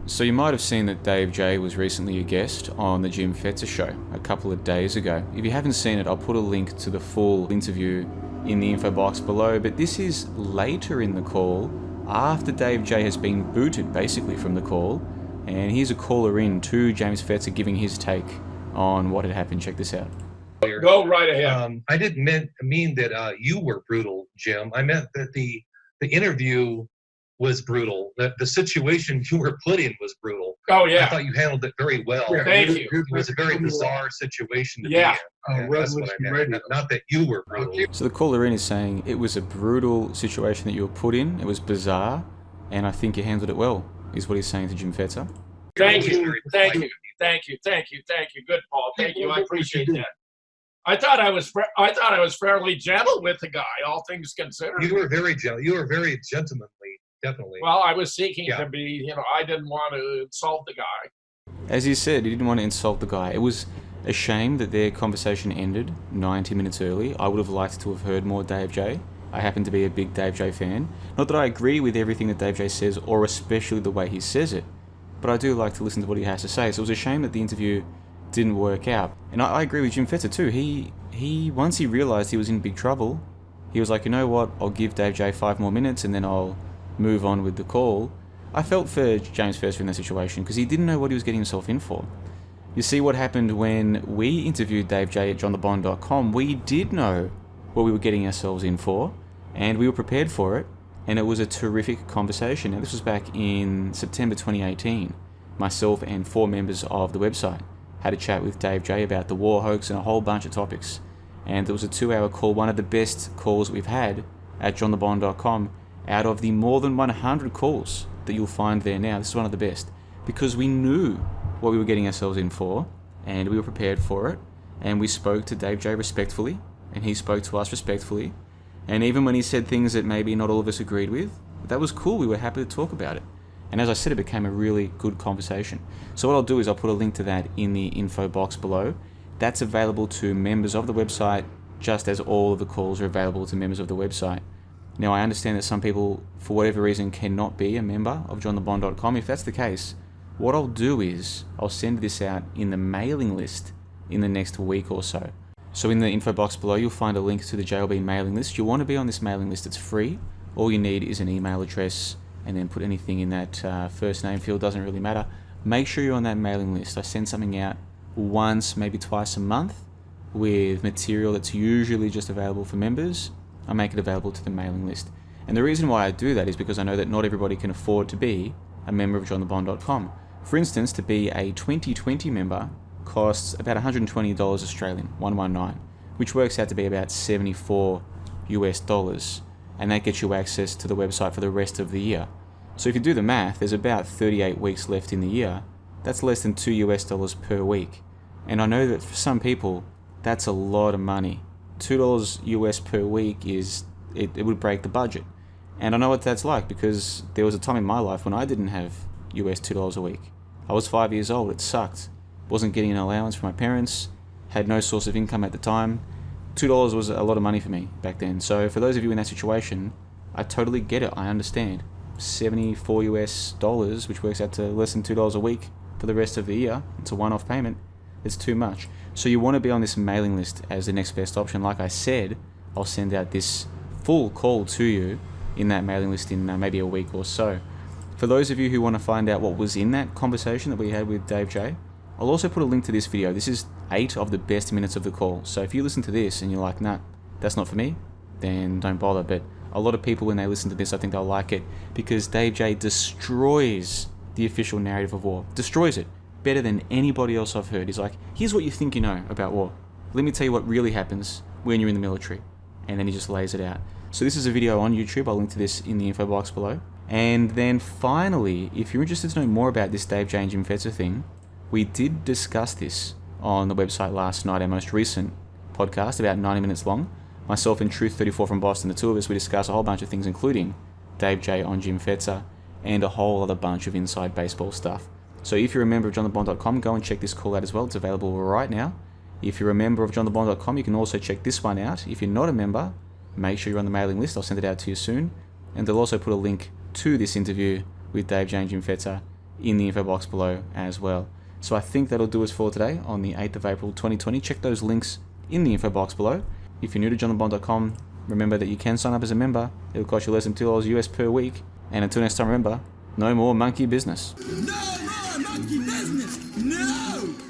So you might have seen that Dave J was recently a guest on the Jim Fetzer show a couple of days ago. If you haven't seen it, I'll put a link to the full interview in the info box below, but this is later in the call, after Dave J has been booted basically from the call, and here's a caller in to James Fetzer giving his take on what had happened. Check this out. Go right ahead. I didn't mean that you were brutal, Jim. I meant that the interview was brutal. The situation you were put in was brutal. Oh, yeah. I thought you handled it very well. Yeah, thank you. It was a very bizarre situation to Yeah. be in. That's what I meant. Not that you were brutal. So the caller in is saying it was a brutal situation that you were put in. It was bizarre, and I think you handled it well, is what he's saying to Jim Fetzer. Thank you. Thank you. Thank you. Thank you. Thank you. Good, Paul. Thank you. I appreciate that. I thought I was fairly gentle with the guy, all things considered. You were very gentle. You were very gentlemanly, definitely. Well, I was seeking to be, I didn't want to insult the guy. As he said, he didn't want to insult the guy. It was a shame that their conversation ended 90 minutes early. I would have liked to have heard more Dave J. I happen to be a big Dave J fan. Not that I agree with everything that Dave J says, or especially the way he says it, but I do like to listen to what he has to say. So it was a shame that the interview didn't work out. And I agree with Jim Fetzer too. He once he realized he was in big trouble, he was like, you know what, I'll give Dave J 5 more minutes and then I'll move on with the call. I felt for James Fetzer in that situation because he didn't know what he was getting himself in for. You see what happened when we interviewed Dave J at johnthebond.com. We did know what we were getting ourselves in for, and we were prepared for it, and it was a terrific conversation. Now, this was back in September 2018. Myself and 4 members of the website had a chat with Dave J about the war, hoax, and a whole bunch of topics. And it was a 2-hour call, one of the best calls we've had at johnthebond.com out of the more than 100 calls that you'll find there now. This is one of the best because we knew what we were getting ourselves in for, and we were prepared for it, and we spoke to Dave J respectfully, and he spoke to us respectfully, and even when he said things that maybe not all of us agreed with, that was cool. We were happy to talk about it. And as I said, it became a really good conversation. So what I'll do is I'll put a link to that in the info box below. That's available to members of the website, just as all of the calls are available to members of the website. Now, I understand that some people, for whatever reason, cannot be a member of johnthebond.com. If that's the case, what I'll do is I'll send this out in the mailing list in the next week or so. So in the info box below, you'll find a link to the JLB mailing list. You want to be on this mailing list. It's free. All you need is an email address, and then put anything in that first name field. Doesn't really matter. Make sure you're on that mailing list. I send something out once, maybe twice a month with material that's usually just available for members. I make it available to the mailing list. And the reason why I do that is because I know that not everybody can afford to be a member of johnthebond.com. For instance, to be a 2020 member costs about $120 Australian, 119, which works out to be about $74 US. And that gets you access to the website for the rest of the year. So if you do the math, there's about 38 weeks left in the year. That's less than $2 US per week. And I know that for some people, that's a lot of money. $2 US per week it would break the budget. And I know what that's like because there was a time in my life when I didn't have US $2 a week. I was 5 years old, it sucked. Wasn't getting an allowance from my parents, had no source of income at the time. $2 was a lot of money for me back then. So for those of you in that situation, I totally get it, I understand. $74 US, which works out to less than $2 a week for the rest of the year. It's a one-off payment. It's too much. So you want to be on this mailing list as the next best option. Like I said, I'll send out this full call to you in that mailing list in maybe a week or so. For those of you who want to find out what was in that conversation that we had with Dave J, I'll also put a link to this video. This is 8 of the best minutes of the call. So if you listen to this and you're like, nah, that's not for me, then don't bother. But a lot of people, when they listen to this, I think they'll like it because Dave J destroys the official narrative of war. Destroys it better than anybody else I've heard. He's like, here's what you think you know about war. Let me tell you what really happens when you're in the military. And then he just lays it out. So this is a video on YouTube. I'll link to this in the info box below. And then finally, if you're interested to know more about this Dave J and Jim Fetzer thing, we did discuss this on the website last night, our most recent podcast, about 90 minutes long. Myself and Truth34 from Boston, the two of us, we discuss a whole bunch of things, including Dave J on Jim Fetzer and a whole other bunch of inside baseball stuff. So if you're a member of johnthebond.com, go and check this call out as well. It's available right now. If you're a member of johnthebond.com, you can also check this one out. If you're not a member, make sure you're on the mailing list. I'll send it out to you soon. And they'll also put a link to this interview with Dave J and Jim Fetzer in the info box below as well. So I think that'll do us for today on the 8th of April 2020. Check those links in the info box below. If you're new to johnthebond.com, remember that you can sign up as a member. It'll cost you less than $2 US per week. And until next time, remember, no more monkey business. No more monkey business! No!